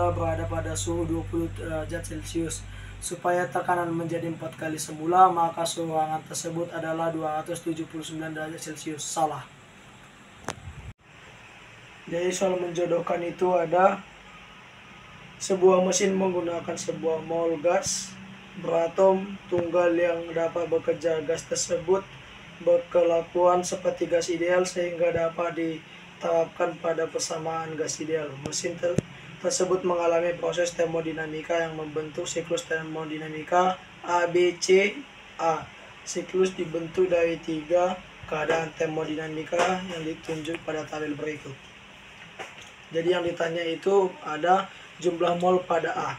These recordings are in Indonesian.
semula berada pada suhu 20 derajat Celcius. Supaya tekanan menjadi 4 kali semula, maka suhu ruangan tersebut adalah 279 derajat Celcius. Salah. Jadi soal menjodohkan itu ada sebuah mesin menggunakan sebuah mol gas beratom tunggal yang dapat bekerja. Gas tersebut berkelakuan seperti gas ideal sehingga dapat diterapkan pada persamaan gas ideal. Mesin tersebut mengalami proses termodinamika yang membentuk siklus termodinamika ABCA. Siklus dibentuk dari 3 keadaan termodinamika yang ditunjuk pada tabel berikut. Jadi yang ditanya itu ada jumlah mol pada A.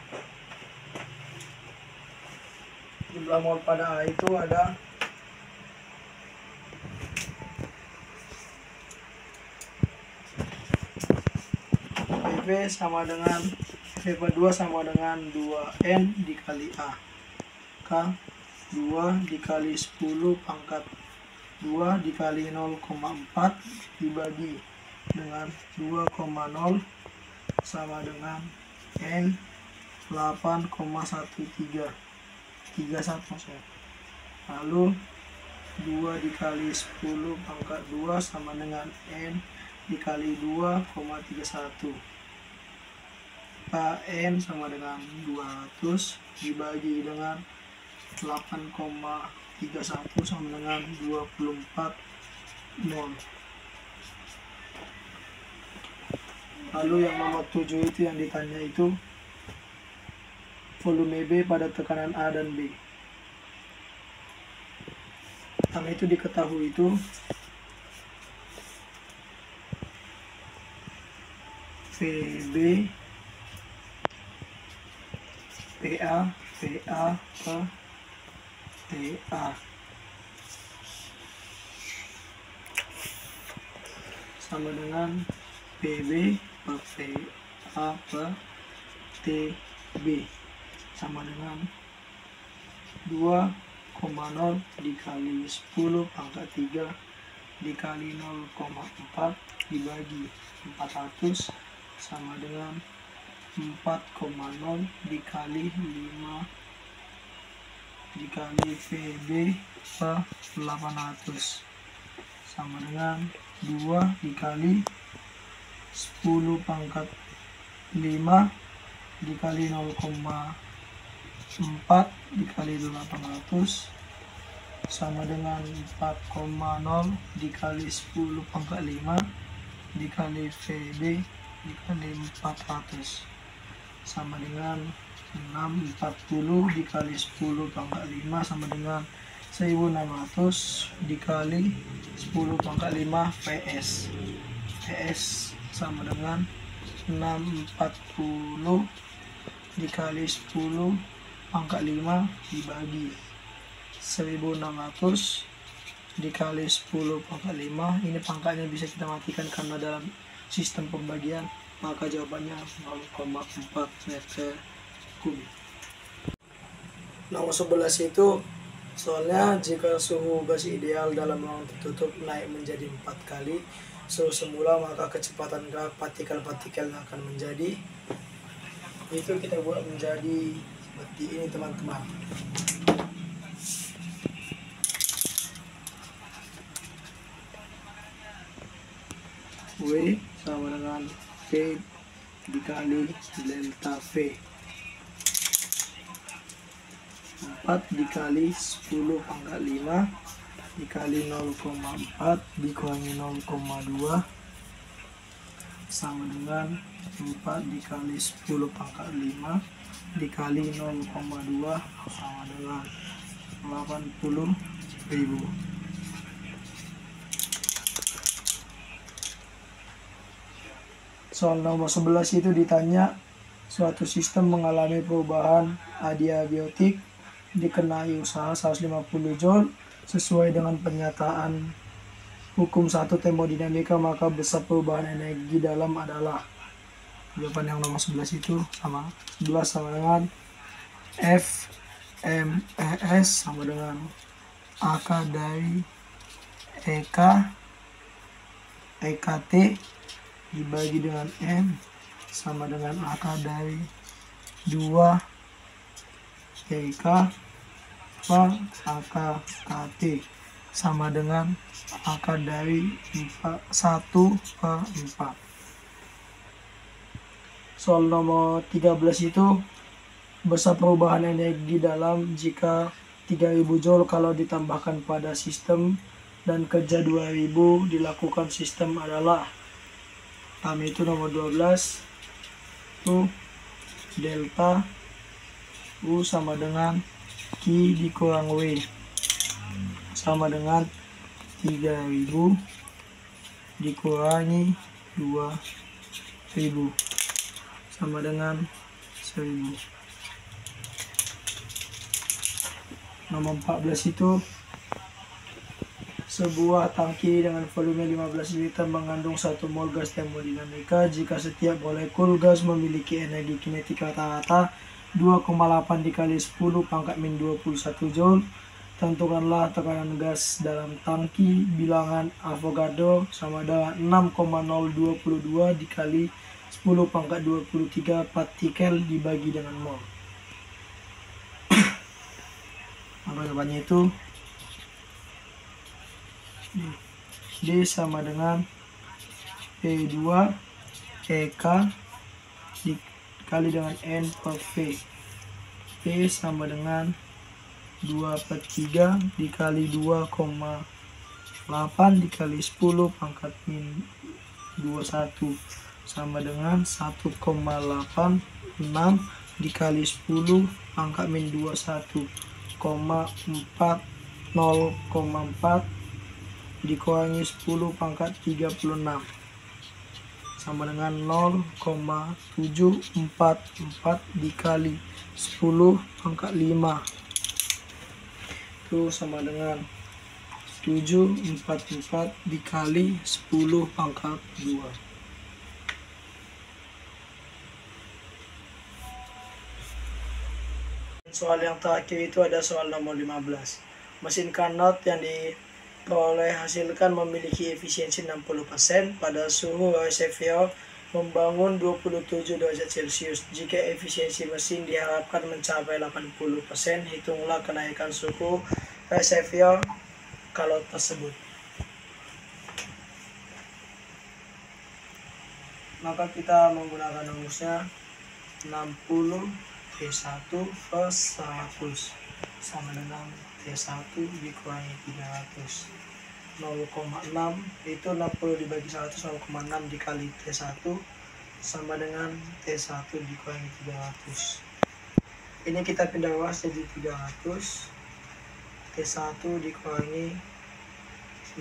Jumlah mol pada A itu ada PV sama dengan PV2 sama dengan 2N dikali A. K 2 dikali 10 pangkat 2 dikali 0,4 dibagi dengan 2,0 sama dengan N 8,13 maksudnya. Lalu 2 dikali 10 pangkat 2 sama dengan N dikali 2,31. Kn sama dengan 200 dibagi dengan 8,31 sama dengan 24 mol. Lalu yang nomor 7 itu yang ditanya itu volume B pada tekanan A dan B. Karena itu diketahui itu VB PA PA per TA sama dengan PB per PA per TB sama dengan 2,0 dikali 10 pangkat 3 dikali 0,4 dibagi 400 sama dengan 4,0 dikali 5 dikali VB per 800 sama dengan 2 dikali 10 pangkat 5 dikali 0,4 dikali 800 sama dengan 4,0 dikali 10 pangkat 5 dikali VB dikali 400 sama dengan 640 dikali 10 pangkat 5 sama dengan 1600 dikali 10 pangkat 5 PS. PS sama dengan 640 dikali 10 pangkat 5 dibagi 1600 dikali 10 pangkat 5. Ini pangkatnya bisa kita matikan karena dalam sistem pembagian, maka jawabannya 0,4 meter kubik. Nomor 11 itu soalnya jika suhu gas ideal dalam ruangan tertutup naik menjadi 4 kali suhu semula, maka kecepatan gerak partikel-partikel akan menjadi, itu kita buat menjadi seperti ini teman-teman. W sama dengan V dikali delta V. 4 dikali 10 pangkat 5 dikali 0,4 dikurangi 0,2 sama dengan 4 dikali 10 pangkat 5 dikali 0,2 sama dengan 80.000. Soal nomor 11 itu ditanya suatu sistem mengalami perubahan adiabatik dikenai usaha 150 Joule sesuai dengan pernyataan hukum 1 termodinamika, maka besar perubahan energi dalam adalah. Jawaban yang nomor 11 itu sama 11 sama dengan FMES sama dengan AK dari EKT dibagi dengan M sama dengan akar dari 2 TK per akar KT sama dengan akar dari 1 per 4. Soal nomor 13 itu besar perubahan energi dalam jika 3000 Joule kalau ditambahkan pada sistem dan kerja 2000 dilakukan sistem adalah. Kami itu nomor 12 itu delta U sama dengan Q dikurang W sama dengan 3000 dikurangi 2000 sama dengan 1000. Nomor 14 itu sebuah tangki dengan volume 15 liter mengandung 1 mol gas termodinamika jika setiap molekul gas memiliki energi kinetik rata-rata 2,8 dikali 10 pangkat min 21 Joule. Tentukanlah tekanan gas dalam tangki bilangan Avogadro sama dengan 6,022 dikali 10 pangkat 23 partikel dibagi dengan mol. Maka jawabannya itu D sama dengan P2 EK dikali dengan N per V. P sama dengan 2/3 dikali 2,8 dikali 10 pangkat min 21 sama dengan 1,86 dikali 10 pangkat min 21 0,4 dikurangi 10 pangkat 36 sama dengan 0,744 dikali 10 pangkat 5 itu sama dengan 744 dikali 10 pangkat 2. Soal yang terakhir itu ada soal nomor 15. Mesin Carnot yang diperoleh hasilkan memiliki efisiensi 60% pada suhu reservoir membangun 27 derajat Celcius. Jika efisiensi mesin diharapkan mencapai 80%, hitunglah kenaikan suhu reservoir kalau tersebut. Maka kita menggunakan rumusnya 60 T1 per 100 sama dengan T1 dikurangi 300. 0,6 itu 60 dibagi 100, 0,6 dikali T1 sama dengan T1 dikurangi 300. Ini kita pindah ruas jadi 300. T1 dikurangi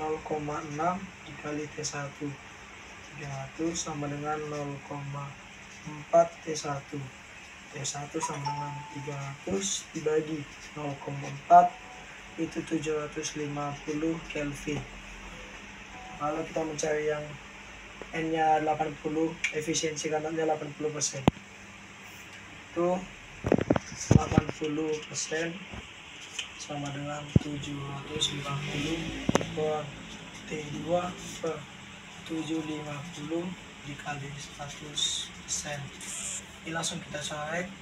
0,6 dikali T1 300 sama dengan 0,4 T1. T1 sama dengan 300 dibagi 0,4 itu 750 Kelvin. Kalau kita mencari yang N nya 80, efisiensi Carnotnya 80%, itu 80% sama dengan 750 per T2 per 750 dikali 100%. Ini langsung kita coret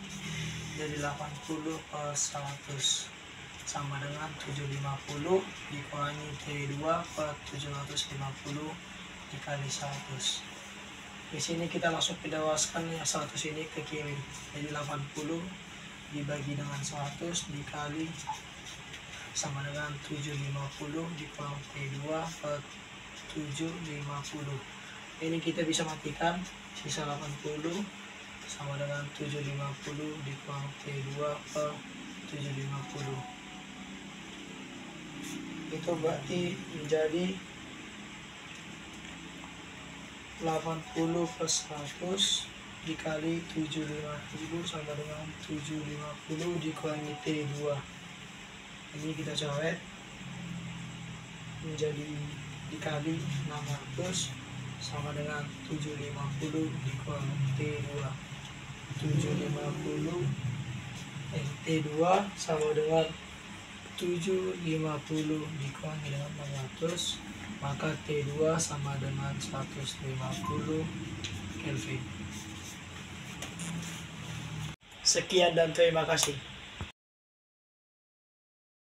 jadi 80 per 100 sama dengan 750 dikurangi T2 per 750 dikali 100. Di sini kita langsung pindah ruaskan yang 100 ini ke kiri, jadi 80 dibagi dengan 100 dikali sama dengan 750 dikurangi T2 per 750. Ini kita bisa matikan, sisa 80 sama dengan 750 dikurangi T2 per 750. Itu berarti menjadi 80 per 100 dikali 750 sama dengan 750 dikurangi T2. Ini kita coret menjadi dikali 600 sama dengan 750 dikurangi T2. 750 T2 sama dengan 750 dikurangi dengan 600, maka T2 sama dengan 150 Kelvin. Sekian dan terima kasih.